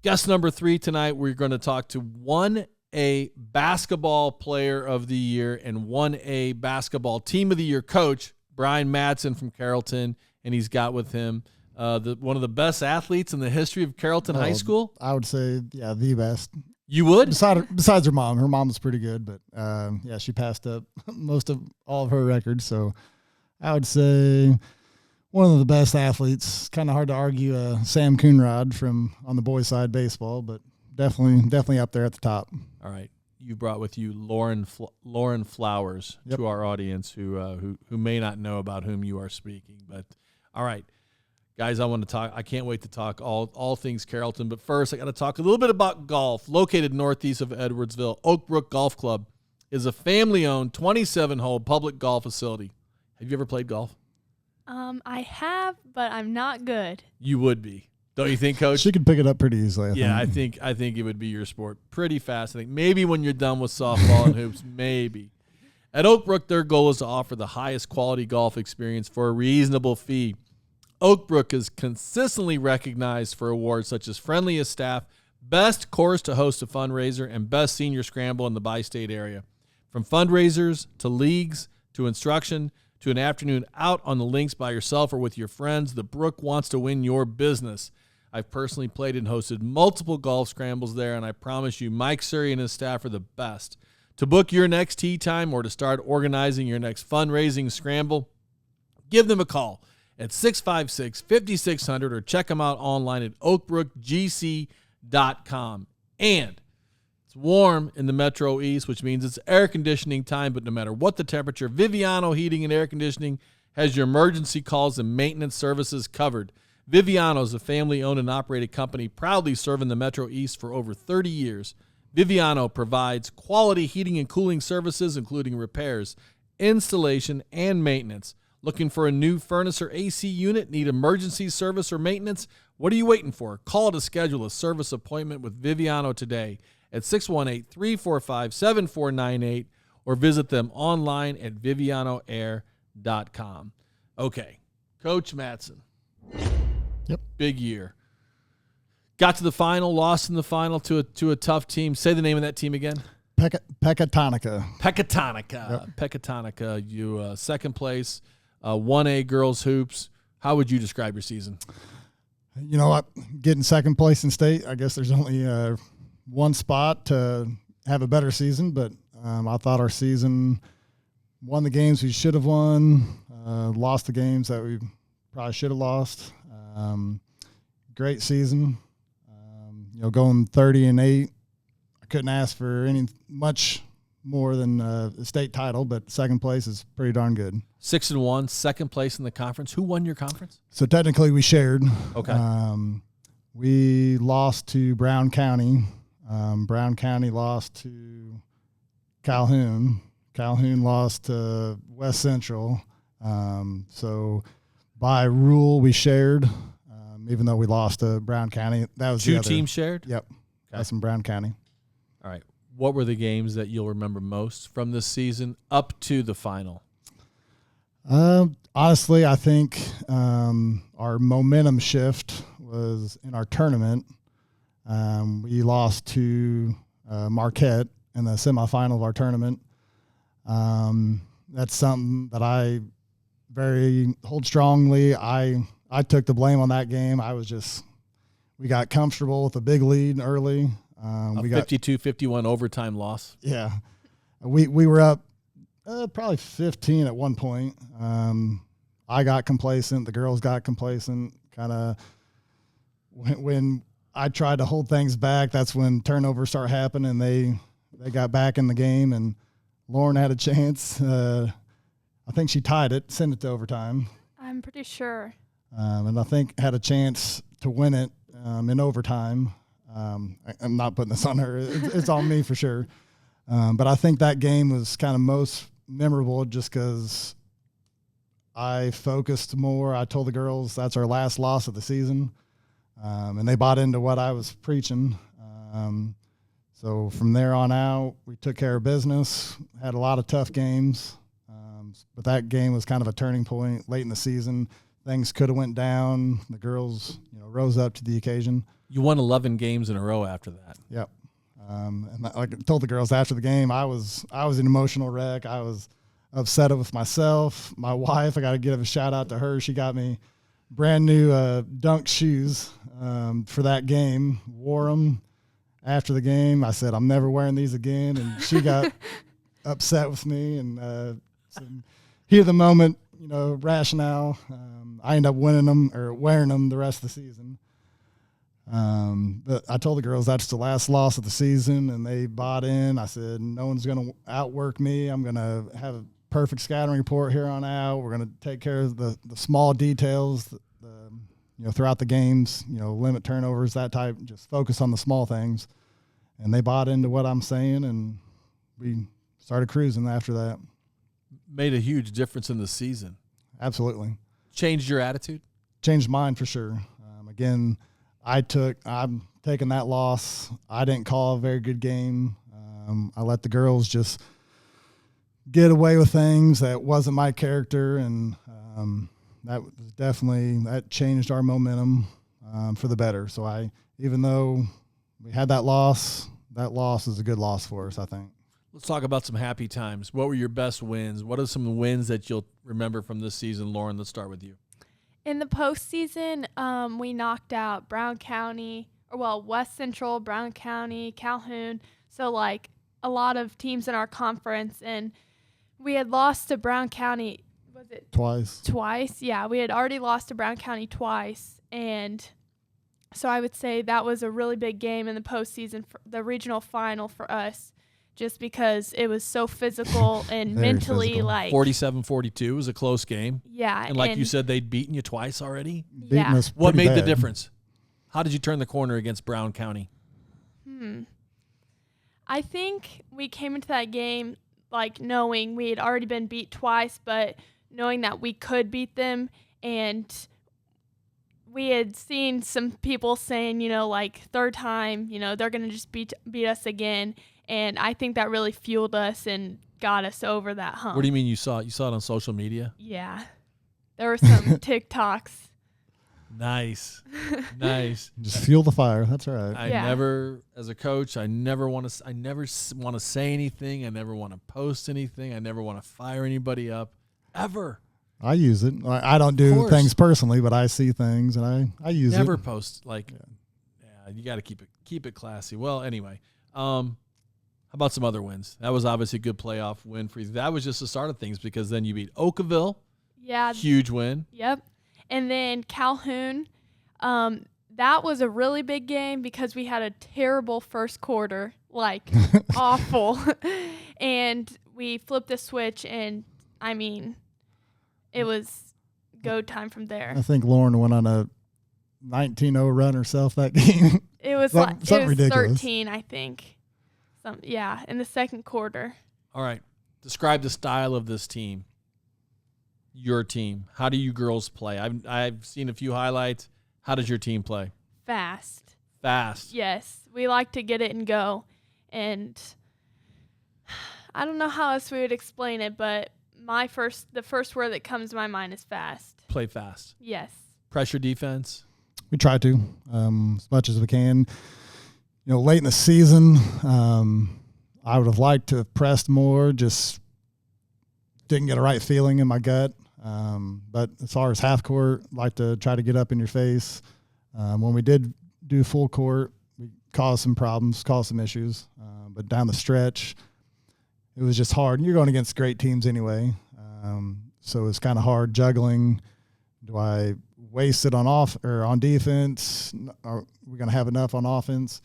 Guest number 3 tonight, we're going to talk to 1A basketball player of the year and 1A basketball team of the year coach, Brian Madson from Carrollton, and he's got with him one of the best athletes in the history of Carrollton High School. I would say, yeah, the best. You would? Besides her mom. Her mom was pretty good, but yeah, she passed up most of all of her records. So I would say one of the best athletes. Kind of hard to argue Sam Coonrod from on the boys' side baseball, but definitely up there at the top. All right. You brought with you Lauren Flowers to our audience who may not know about whom you are speaking. But all right, guys, I can't wait to talk all things Carrollton. But first, I got to talk a little bit about golf. Located northeast of Edwardsville, Oak Brook Golf Club is a family-owned 27-hole public golf facility. Have you ever played golf? I have, but I'm not good. You would be. Don't you think, Coach? She could pick it up pretty easily. I think it would be your sport pretty fast. I think maybe when you're done with softball and hoops, maybe. At Oak Brook, their goal is to offer the highest quality golf experience for a reasonable fee. Oak Brook is consistently recognized for awards such as Friendliest Staff, Best Course to Host a Fundraiser, and Best Senior Scramble in the bi-state area. From fundraisers to leagues to instruction to an afternoon out on the links by yourself or with your friends, the Brook wants to win your business. I've personally played and hosted multiple golf scrambles there, and I promise you Mike Surrey and his staff are the best. To book your next tee time or to start organizing your next fundraising scramble, give them a call at 656-5600 or check them out online at oakbrookgc.com. And it's warm in the Metro East, which means it's air conditioning time, but no matter what the temperature, Viviano Heating and Air Conditioning has your emergency calls and maintenance services covered. Viviano is a family-owned and operated company proudly serving the Metro East for over 30 years. Viviano provides quality heating and cooling services, including repairs, installation, and maintenance. Looking for a new furnace or AC unit? Need emergency service or maintenance? What are you waiting for? Call to schedule a service appointment with Viviano today at 618-345-7498 or visit them online at vivianoair.com. Okay, Coach Madson. Yep. Big year. Got to the final, lost in the final to a tough team. Say the name of that team again. Pecatonica. Yep. Pecatonica. You second place, 1A girls hoops. How would you describe your season? You know what? Getting second place in state, I guess there's only one spot to have a better season, but I thought our season won the games we should have won, lost the games that we probably should have lost. Great season. Going 30-8. I couldn't ask for much more than a state title, but second place is pretty darn good. 6-1, second place in the conference. Who won your conference? So technically we shared. Okay. We lost to Brown County. Brown County lost to Calhoun. Calhoun lost to West Central. So by rule, we shared, even though we lost to Brown County. That was two teams shared? Yep. Okay. That's in Brown County. All right. What were the games that you'll remember most from this season up to the final? Honestly, I think our momentum shift was in our tournament. We lost to Marquette in the semifinal of our tournament. That's something that I hold strongly. I took the blame on that game. We got comfortable with a big lead early. We got 52-51 overtime loss. Yeah. We were up probably 15 at one point. I got complacent. The girls got complacent. Kind of when I tried to hold things back, that's when turnovers start happening. They got back in the game, and Lauren had a chance. I think she tied it, sent it to overtime. I'm pretty sure. And I think had a chance to win it in overtime. I'm not putting this on her. It's on me for sure. But I think that game was kind of most memorable just because I focused more. I told the girls that's our last loss of the season, and they bought into what I was preaching. So from there on out, we took care of business, had a lot of tough games, but that game was kind of a turning point late in the season. Things could have went down. The girls, rose up to the occasion. You won 11 games in a row after that. Yep. And like I told the girls after the game, I was an emotional wreck. I was upset with myself. My wife, I got to give a shout out to her. She got me brand new Dunk shoes for that game. Wore them after the game. I said, I'm never wearing these again. And she got upset with me. And so heat of the moment, rationale. I ended up winning them or wearing them the rest of the season. But I told the girls that's the last loss of the season, and they bought in. I said, no one's going to outwork me. I'm going to have a perfect scouting report here on out. We're going to take care of the small details, throughout the games, limit turnovers, that type, just focus on the small things. And they bought into what I'm saying, and we started cruising after that. Made a huge difference in the season. Absolutely. Changed your attitude? Changed mine for sure. Again, I'm taking that loss. I didn't call a very good game. I let the girls just get away with things that wasn't my character, and that changed our momentum for the better. So even though we had that loss is a good loss for us, I think. Let's talk about some happy times. What were your best wins? What are some wins that you'll remember from this season? Lauren, let's start with you. In the postseason, we knocked out West Central, Brown County, Calhoun. So, like, a lot of teams in our conference. And we had lost to Brown County, was it? Twice, yeah. We had already lost to Brown County twice. And so I would say that was a really big game in the postseason, for the regional final for us, just because it was so physical and mentally physical. like 47-42 was a close game. Yeah. And like you said, they'd beaten you twice already. Yeah. What made the difference? How did you turn the corner against Brown County? I think we came into that game like knowing we had already been beat twice, but knowing that we could beat them. And we had seen some people saying, like third time, they're going to just beat us again. And I think that really fueled us and got us over that hump. What do you mean you saw it? You saw it on social media? Yeah. There were some TikToks. Nice. Just fuel the fire. That's right. I never, as a coach, I never want to say anything. I never want to post anything. I never want to fire anybody up, ever. I use it. I don't do things personally, but I see things and I use it. Never post you got to keep it classy. Well, anyway, how about some other wins? That was obviously a good playoff win for you. That was just the start of things because then you beat Oakville. Yeah. Huge win. Yep. And then Calhoun, that was a really big game because we had a terrible first quarter, like awful. And we flipped the switch, and, it was go time from there. I think Lauren went on a 19-0 run herself that game. It was something ridiculous. 13, I think. In the second quarter. All right. Describe the style of this team. Your team. How do you girls play? I've seen a few highlights. How does your team play? Fast. Yes. We like to get it and go. And I don't know how else we would explain it, but the first word that comes to my mind is fast. Play fast. Yes. Pressure defense. We try to as much as we can. Late in the season, I would have liked to have pressed more, just didn't get a right feeling in my gut. But as far as half court, like to try to get up in your face. When we did do full court, we caused some problems, caused some issues. But down the stretch, it was just hard. You're going against great teams anyway. So it's kind of hard juggling. Do I waste it on defense? Are we going to have enough on offense?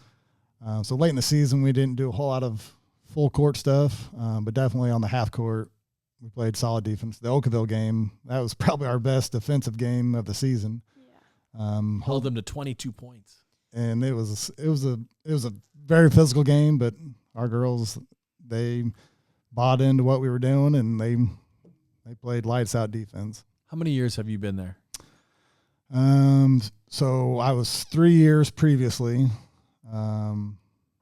So late in the season, we didn't do a whole lot of full court stuff, but definitely on the half court, we played solid defense. The Oakville game, that was probably our best defensive game of the season. Yeah. Held them to 22 points. And it was a very physical game, but our girls, they bought into what we were doing, and they played lights out defense. How many years have you been there? So I was 3 years previously.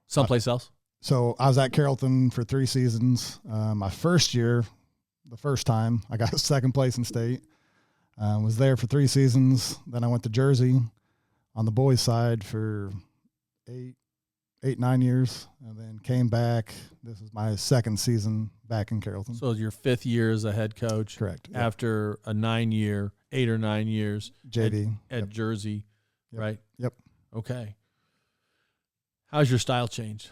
Someplace else? So I was at Carrollton for 3 seasons. My first year, the first time, I got second place in state. Was there for 3 seasons. Then I went to Jersey on the boys' side for 9 years, and then came back. This is my second season back in Carrollton. So your 5th year as a head coach. Correct. Yep. After a 8 or 9 years JV at Jersey, Yep. right? Yep. Okay. How's your style changed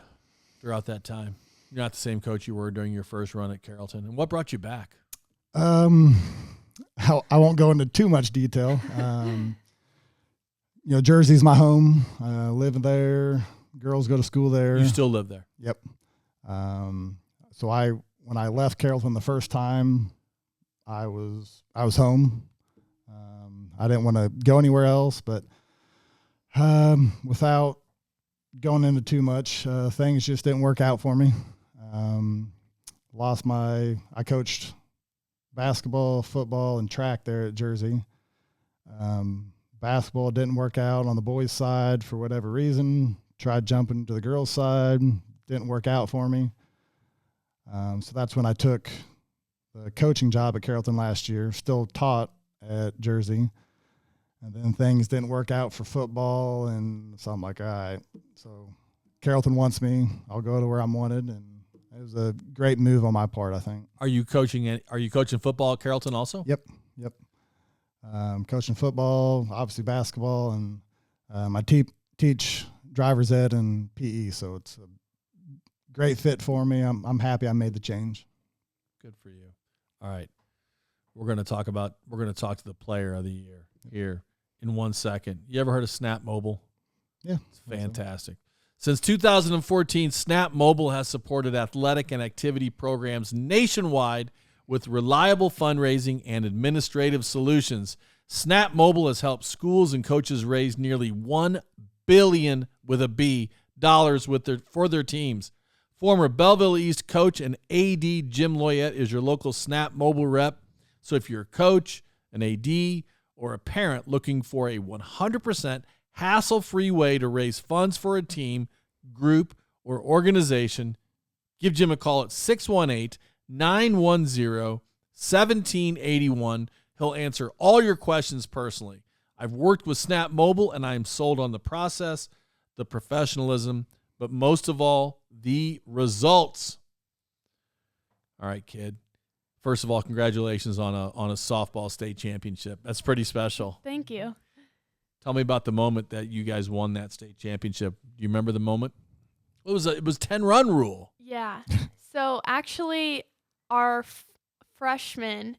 throughout that time? You're not the same coach you were during your first run at Carrollton. And what brought you back? I won't go into too much detail. Jersey's my home. Live there. Girls go to school there. You still live there? Yep. So when I left Carrollton the first time, I was home. I didn't want to go anywhere else, but without going into too much, things just didn't work out for me. I coached basketball, football, and track there at Jersey. Basketball didn't work out on the boys' side for whatever reason. Tried jumping to the girls' side, didn't work out for me. So that's when I took the coaching job at Carrollton last year, still taught at Jersey. And then things didn't work out for football, and so I'm like, all right. So Carrollton wants me. I'll go to where I'm wanted, and it was a great move on my part, I think. Are you coaching football at Carrollton also? Yep. Coaching football, obviously basketball, and I teach driver's ed and PE, so it's a great fit for me. I'm happy I made the change. Good for you. All right. We're going to talk to the player of the year here in 1 second. You ever heard of Snap Mobile? Yeah. It's fantastic. Since 2014, Snap Mobile has supported athletic and activity programs nationwide with reliable fundraising and administrative solutions. Snap Mobile has helped schools and coaches raise nearly $1 billion with a B dollars for their teams. Former Belleville East coach and AD Jim Loyette is your local Snap Mobile rep. So if you're a coach, an AD, or a parent looking for a 100% hassle-free way to raise funds for a team, group, or organization, give Jim a call at 618-910-1781. He'll answer all your questions personally. I've worked with Snap Mobile, and I am sold on the process, the professionalism, but most of all, the results. All right, kid. First of all, congratulations on a softball state championship. That's pretty special. Thank you. Tell me about the moment that you guys won that state championship. Do you remember the moment? It was 10-run rule. Yeah. So actually, our freshman,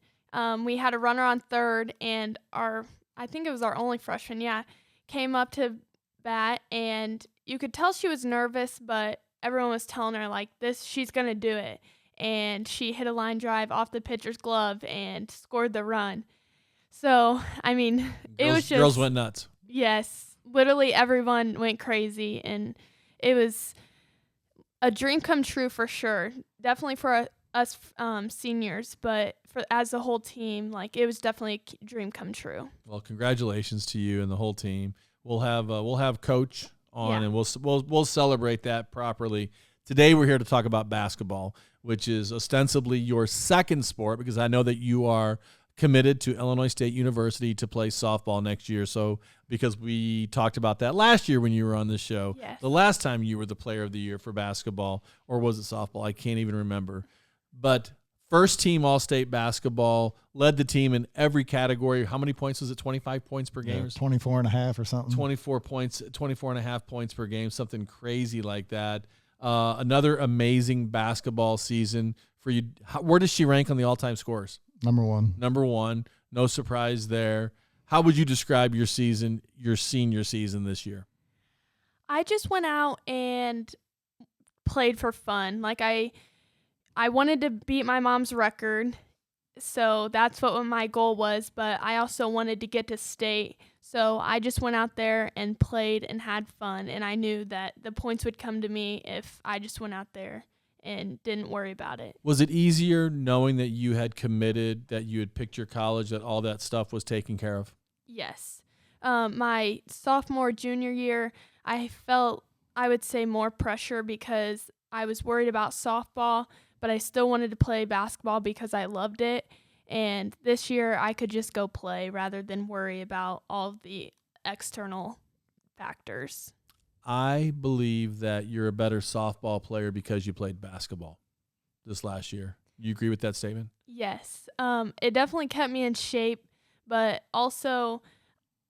we had a runner on third, and I think it was our only freshman, came up to bat, and you could tell she was nervous, but everyone was telling her, like, she's going to do it. And she hit a line drive off the pitcher's glove and scored the run. So, I mean, it was just... Girls went nuts. Yes. Literally everyone went crazy, and it was a dream come true for sure. Definitely for us seniors, but as a whole team, like, it was definitely a dream come true. Well, congratulations to you and the whole team. We'll have Coach on, and we'll celebrate that properly. Today we're here to talk about basketball, which is ostensibly your second sport, because I know that you are committed to Illinois State University to play softball next year. So because we talked about that last year when you were on this show, yes. The last time you were the player of the year for basketball, or was it softball? I can't even remember. But first team All-State basketball, led the team in every category. How many points was it? 25 points per game? 24 and a half or something. 24 and a half points per game, something crazy like that. Another amazing basketball season for you. Where does she rank on the all-time scores? Number one. No surprise there. How would you describe your season, your senior season this year? I just went out and played for fun. Like, I wanted to beat my mom's record, so that's what my goal was, but I also wanted to get to state. So I just went out there and played and had fun, and I knew that the points would come to me if I just went out there and didn't worry about it. Was it easier knowing that you had committed, that you had picked your college, that all that stuff was taken care of? Yes. My sophomore, junior year, I felt, I would say, more pressure because I was worried about softball, but I still wanted to play basketball because I loved it. And this year I could just go play rather than worry about all of the external factors. I believe that you're a better softball player because you played basketball this last year. You agree with that statement? Yes. It definitely kept me in shape, but also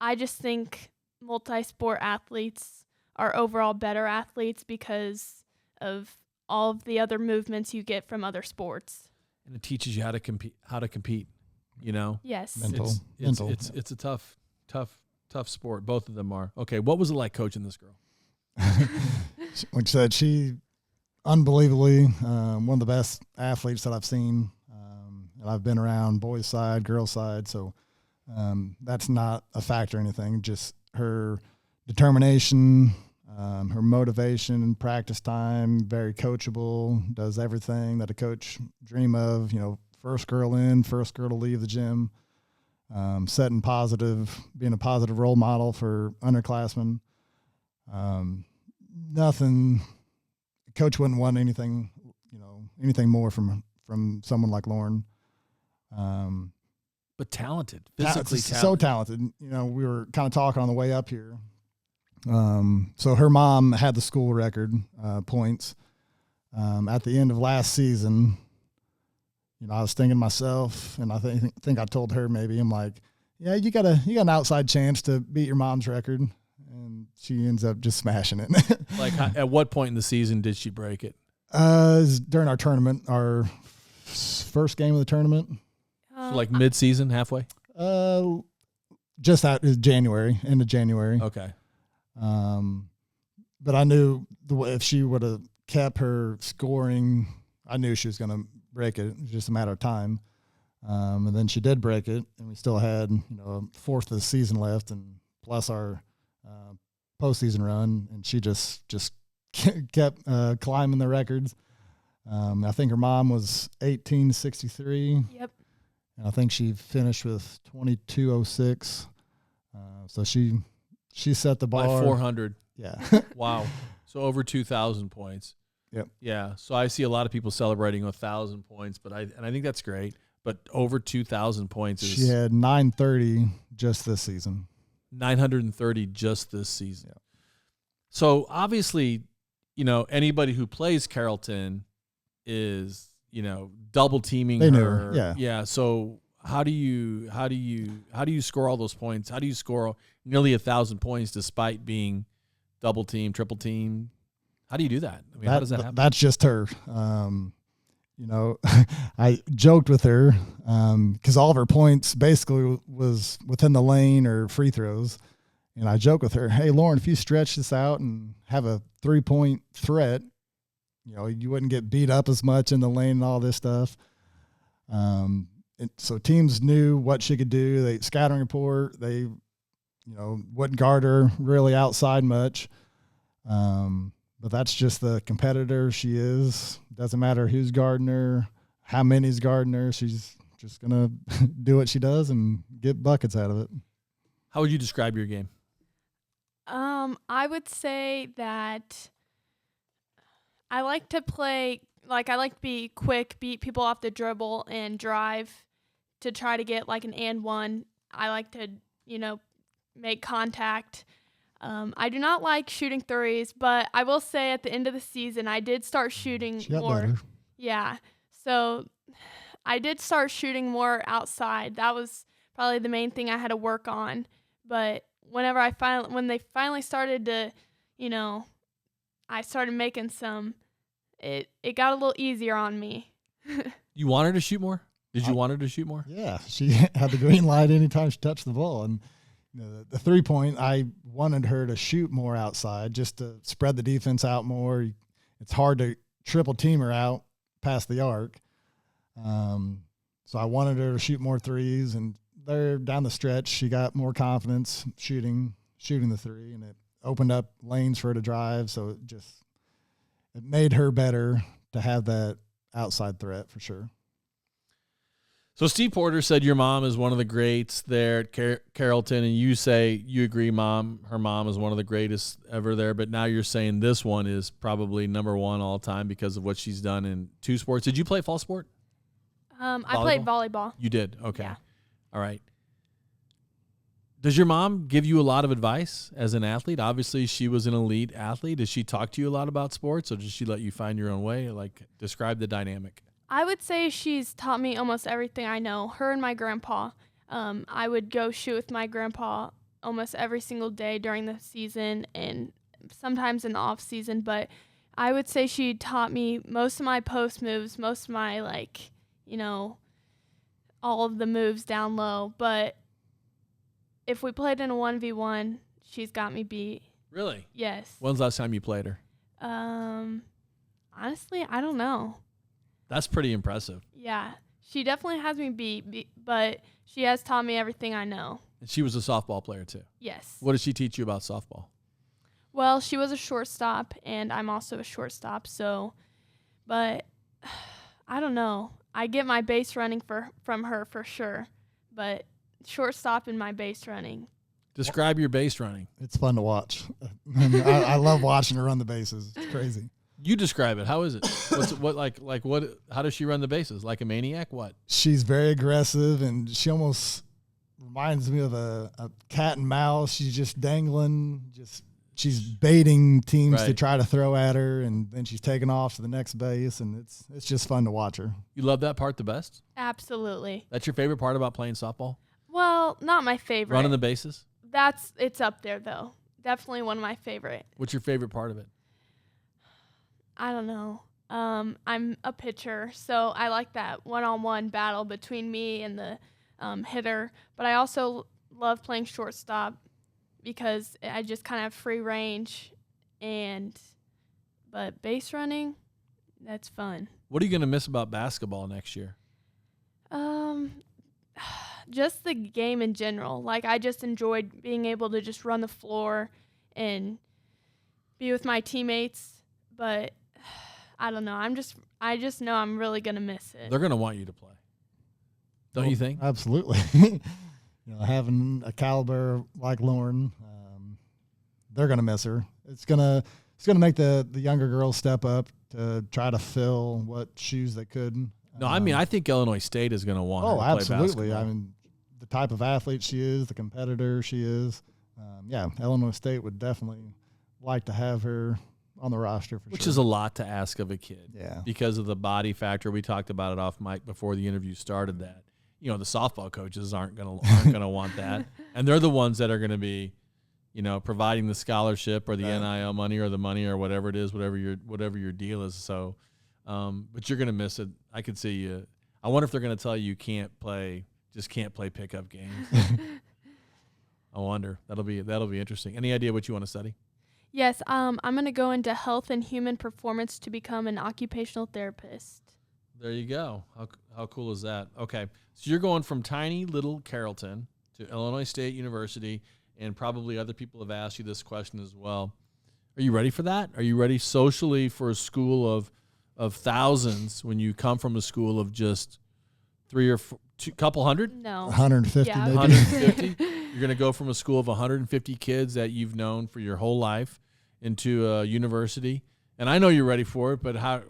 I just think multi-sport athletes are overall better athletes because of all of the other movements you get from other sports. And it teaches you how to compete, you know? Yes. Mental. It's a tough sport. Both of them are. Okay, what was it like coaching this girl? Like I said, she unbelievably one of the best athletes that I've seen. And I've been around boys' side, girls' side, so that's not a factor or anything. Just her determination, her motivation, practice time, very coachable, does everything that a coach dream of. You know, first girl in, first girl to leave the gym, being a positive role model for underclassmen. Nothing. Coach wouldn't want anything more from someone like Lauren. But talented, physically talented. So talented. You know, we were kind of talking on the way up here. So her mom had the school record points. At the end of last season, you know, I was thinking to myself, and I think I told her maybe, I'm like, yeah, you got an outside chance to beat your mom's record. And she ends up just smashing it. Like, at what point in the season did she break it? During our tournament, our first game of the tournament. So like mid-season, halfway? Just that is January, end of January. Okay. But I knew if she would have kept her scoring, I knew she was going to break it. It was just a matter of time. And then she did break it, and we still had, you know, a fourth of the season left, and plus our postseason run, and she just kept climbing the records. I think her mom was 1863. Yep. And I think she finished with 2206. So she set the bar. By 400. Yeah. Wow. So over 2,000 points. Yep. Yeah. So I see a lot of people celebrating 1,000 points, but I think that's great. But over 2,000 points is. She had 930 just this season. 930 just this season. Yeah. So obviously, you know, anybody who plays Carrollton is, you know, double teaming They knew her. her, yeah. Yeah. So how do you score all those points? How do you score nearly 1,000 points despite being double team, triple team? How do you do that? I mean, how does that happen? That's just her. You know, I joked with her because all of her points basically was within the lane or free throws. And I joke with her, hey, Lauren, if you stretch this out and have a 3-point threat, you know, you wouldn't get beat up as much in the lane and all this stuff. So teams knew what she could do. They scouting report. They, you know, wouldn't guard her really outside much. But that's just the competitor she is. Doesn't matter who's guarding her, how many's guarding her. She's just going to do what she does and get buckets out of it. How would you describe your game? I would say that I like to play, like I like to be quick, beat people off the dribble, and drive to try to get like an and one. I like to, you know, make contact. I do not like shooting threes, but I will say at the end of the season, I did start shooting more. Better. Yeah. So I did start shooting more outside. That was probably the main thing I had to work on. But whenever when they finally started to, you know, I started making some, it got a little easier on me. You want her to shoot more? Did you want her to shoot more? Yeah, she had the green light anytime she touched the ball. And you know, the 3-point, I wanted her to shoot more outside just to spread the defense out more. It's hard to triple team her out past the arc. So I wanted her to shoot more threes, and there down the stretch, she got more confidence shooting the three, and it opened up lanes for her to drive. So it made her better to have that outside threat for sure. So Steve Porter said your mom is one of the greats there at Carrollton, and you say you agree, her mom is one of the greatest ever there, but now you're saying this one is probably number one all time because of what she's done in 2 sports. Did you play fall sport? I played volleyball. You did? Okay. Yeah. All right. Does your mom give you a lot of advice as an athlete? Obviously, she was an elite athlete. Does she talk to you a lot about sports, or does she let you find your own way? Like, describe the dynamic. I would say she's taught me almost everything I know. Her and my grandpa. I would go shoot with my grandpa almost every single day during the season and sometimes in the off season. But I would say she taught me most of my post moves, most of my, like, you know, all of the moves down low. But if we played in a 1v1, she's got me beat. Really? Yes. When's the last time you played her? Honestly, I don't know. That's pretty impressive. Yeah. She definitely has me beat, but she has taught me everything I know. And she was a softball player, too. Yes. What did she teach you about softball? Well, she was a shortstop, and I'm also a shortstop, but I don't know. I get my base running from her for sure, but shortstop and my base running. Describe your base running. It's fun to watch. I love watching her run the bases. It's crazy. You describe it. How is it? How does she run the bases? Like a maniac? What? She's very aggressive, and she almost reminds me of a cat and mouse. She's just dangling, she's baiting teams to try to throw at her, and then she's taking off to the next base, and it's just fun to watch her. You love that part the best? Absolutely. That's your favorite part about playing softball? Well, not my favorite. Running the bases? It's up there, though. Definitely one of my favorite. What's your favorite part of it? I don't know. I'm a pitcher, so I like that one-on-one battle between me and the hitter. But I also love playing shortstop because I just kind of have free range. But base running, that's fun. What are you going to miss about basketball next year? Just the game in general. Like, I just enjoyed being able to just run the floor and be with my teammates. But I don't know. I just know I'm really going to miss it. They're going to want you to play. Don't you think? Absolutely. Having a caliber like Lauren, they're going to miss her. It's going to make the younger girls step up to try to fill what shoes they couldn't. No, I mean, I think Illinois State is going to want her to play absolutely. basketball. I mean, the type of athlete she is, the competitor she is. Illinois State would definitely like to have her on the roster for sure. Which is a lot to ask of a kid. Yeah. Because of the body factor. We talked about it off mic before the interview started that. The softball coaches aren't going to want that. And they're the ones that are going to be, providing the scholarship or the NIL money or the money or whatever it is, whatever your deal is. So, but you're going to miss it. I could see you. I wonder if they're going to tell you can't play pickup games. I wonder. That'll be interesting. Any idea what you want to study? Yes, I'm going to go into health and human performance to become an occupational therapist. There you go. How cool is that? Okay, so you're going from tiny little Carrollton to Illinois State University, and probably other people have asked you this question as well. Are you ready for that? Are you ready socially for a school of thousands when you come from a school of just couple hundred? No. 150 Yeah, maybe. 150? You're going to go from a school of 150 kids that you've known for your whole life into a university. And I know you're ready for it, but are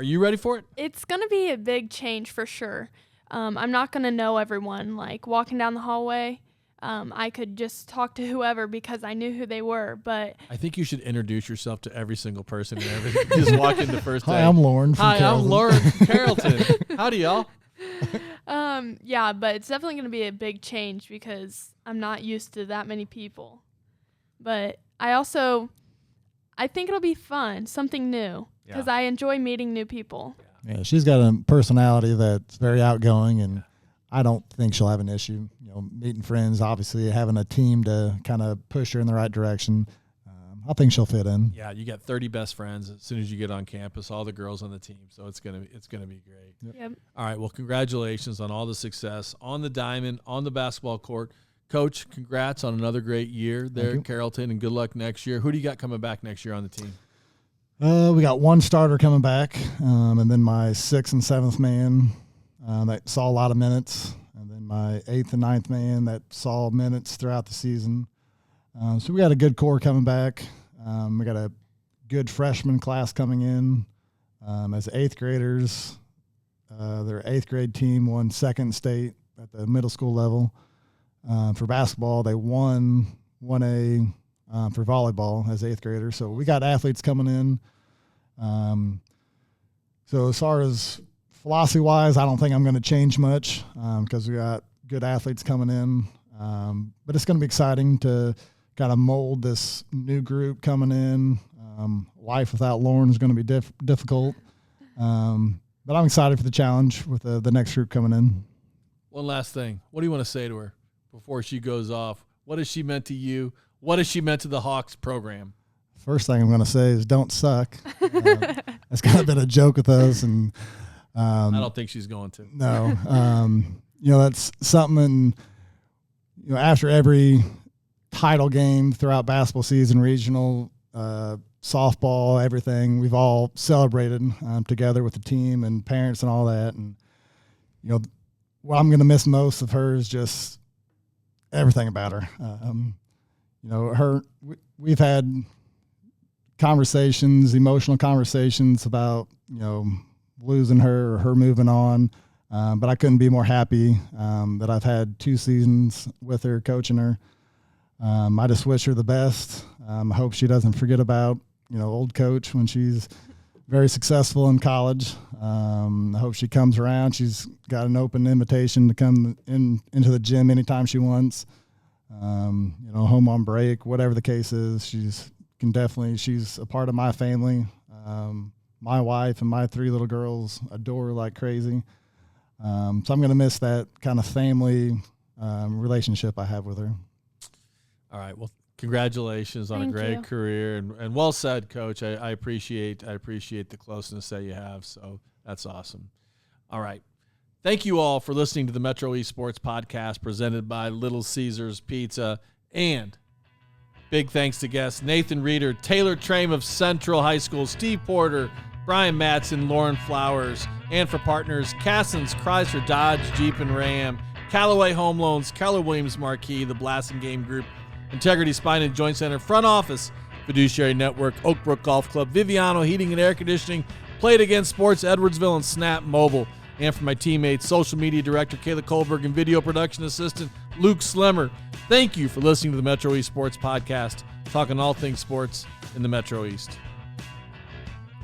you ready for it? It's going to be a big change for sure. I'm not going to know everyone. Like, walking down the hallway, I could just talk to whoever because I knew who they were. But I think you should introduce yourself to every single person and everything. Just walk in the first day. Hi, I'm Lauren from Hi, Carrollton. I'm Lauren from Carrollton. Howdy, y'all. yeah, but it's definitely going to be a big change because I'm not used to that many people. But I think it'll be fun, something new, because I enjoy meeting new people. Yeah, she's got a personality that's very outgoing, and I don't think she'll have an issue. Meeting friends, obviously having a team to kind of push her in the right direction. I think she'll fit in. Yeah, you got 30 best friends as soon as you get on campus, all the girls on the team. So it's gonna be great. Yep. All right, well, congratulations on all the success on the diamond, on the basketball court. Coach, congrats on another great year there at Carrollton, and good luck next year. Who do you got coming back next year on the team? We got one starter coming back, and then my 6th and 7th man that saw a lot of minutes, and then my 8th and 9th man that saw minutes throughout the season. So we got a good core coming back. We got a good freshman class coming in. As 8th graders, their 8th grade team won second state at the middle school level. for basketball. They won 1A for volleyball as 8th graders. So we got athletes coming in. So as far as philosophy-wise, I don't think I'm going to change much because we got good athletes coming in. But it's going to be exciting to kind of mold this new group coming in. Life without Lauren is going to be difficult. But I'm excited for the challenge with the next group coming in. One last thing. What do you want to say to her before she goes off? What has she meant to you? What has she meant to the Hawks program? First thing I'm going to say is don't suck. That's kind of been a joke with us. And I don't think she's going to. No. That's something, after every title game throughout basketball season, regional, softball, everything, we've all celebrated together with the team and parents and all that. And, what I'm going to miss most of her is just everything about her. We've had conversations, emotional conversations about, losing her or her moving on. But I couldn't be more happy that I've had 2 seasons with her, coaching her. I just wish her the best. I hope she doesn't forget about, old coach when she's very successful in college. I hope she comes around. She's got an open invitation to come into the gym anytime she wants. Home on break, whatever the case is, she's a part of my family. My wife and my 3 little girls adore her like crazy. So I'm going to miss that kind of family relationship I have with her. All right. Well, congratulations on a great career and well said, Coach. I appreciate the closeness that you have. So that's awesome. All right. Thank you all for listening to the Metro East Sports Podcast presented by Little Caesars Pizza. And big thanks to guests Nathan Reeder, Taylor Trame of Central High School, Steve Porter, Brian Madson, Lauren Flowers, and for partners, Cassins, Chrysler, Dodge, Jeep, and Ram, Callaway Home Loans, Keller Williams Marquee, the Blasting Game Group, Integrity Spine and Joint Center, Front Office, Fiduciary Network, Oakbrook Golf Club, Viviano Heating and Air Conditioning, Played Against Sports, Edwardsville, and Snap Mobile. And for my teammates, Social Media Director Kayla Kohlberg and Video Production Assistant Luke Slemmer. Thank you for listening to the Metro East Sports Podcast, talking all things sports in the Metro East.